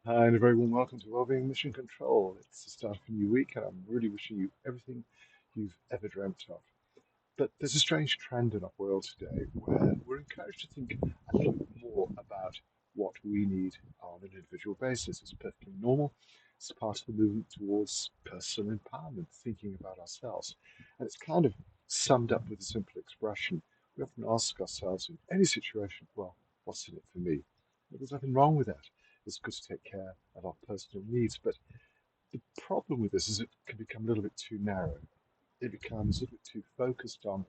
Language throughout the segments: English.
Hi, and a very warm welcome to Wellbeing Mission Control. It's the start of a new week, and I'm really wishing you everything you've ever dreamt of. But there's a strange trend in our world today where we're encouraged to think a little bit more about what we need on an individual basis. It's perfectly normal. It's part of the movement towards personal empowerment, thinking about ourselves. And it's kind of summed up with a simple expression. We often ask ourselves in any situation, well, what's in it for me? Well, there's nothing wrong with that. It's good to take care of our personal needs, but the problem with this is it can become a little bit too narrow. It becomes a little bit too focused on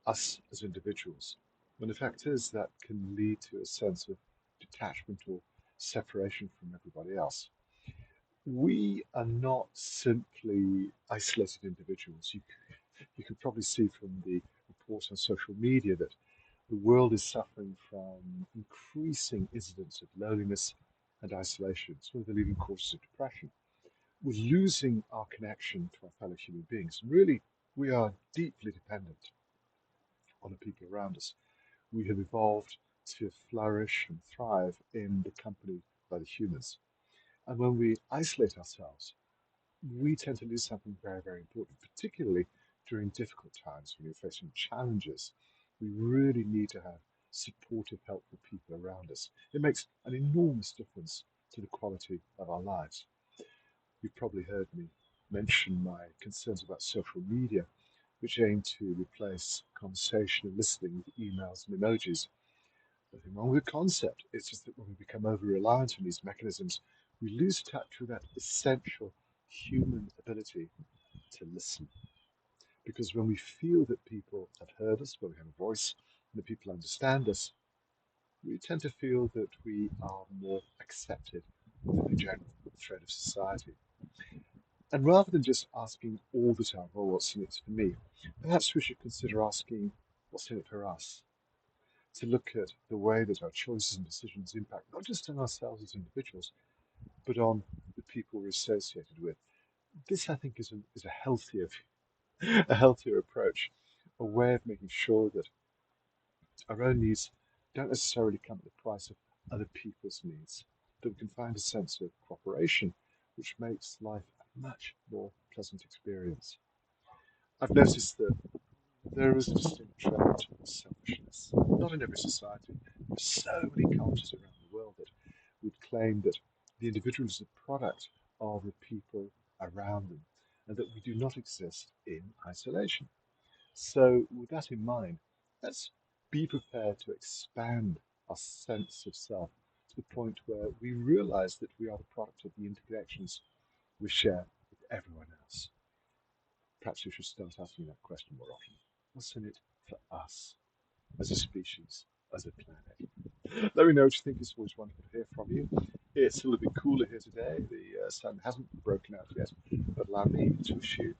us as individuals. When the fact is that can lead to a sense of detachment or separation from everybody else. We are not simply isolated individuals. You can probably see from the reports on social media that the world is suffering from increasing incidents of loneliness and isolation. It's one of the leading causes of depression. We're losing our connection to our fellow human beings. And really, we are deeply dependent on the people around us. We have evolved to flourish and thrive in the company of other humans. And when we isolate ourselves, we tend to lose something very, very important, particularly during difficult times when you're facing challenges. We really need to have supportive, helpful people around us. It makes an enormous difference to the quality of our lives. You've probably heard me mention my concerns about social media, which aim to replace conversation and listening with emails and emojis. Nothing wrong with the concept. It's just that when we become over reliant on these mechanisms, we lose touch with that essential human ability to listen. Because when we feel that people have heard us, when we have a voice, and that people understand us, we tend to feel that we are more accepted within the general thread of society. And rather than just asking all the time, well, what's in it for me, perhaps we should consider asking, what's in it for us? To look at the way that our choices and decisions impact not just on ourselves as individuals, but on the people we're associated with. This, I think, is a healthier a healthier approach, a way of making sure that our own needs don't necessarily come at the price of other people's needs, that we can find a sense of cooperation, which makes life a much more pleasant experience. I've noticed that there is a distinct trend towards selfishness, not in every society. There's so many cultures around the world that would claim that the individual is a product of the people around them and that we do not exist in isolation. So, with that in mind, let's be prepared to expand our sense of self to the point where we realize that we are the product of the interconnections we share with everyone else. Perhaps we should start asking that question more often. What's in it for us as a species, as a planet? Let me know what you think. It's always wonderful to hear from you. It's a little bit cooler here today. The sun hasn't broken out yet, but allow me to wish you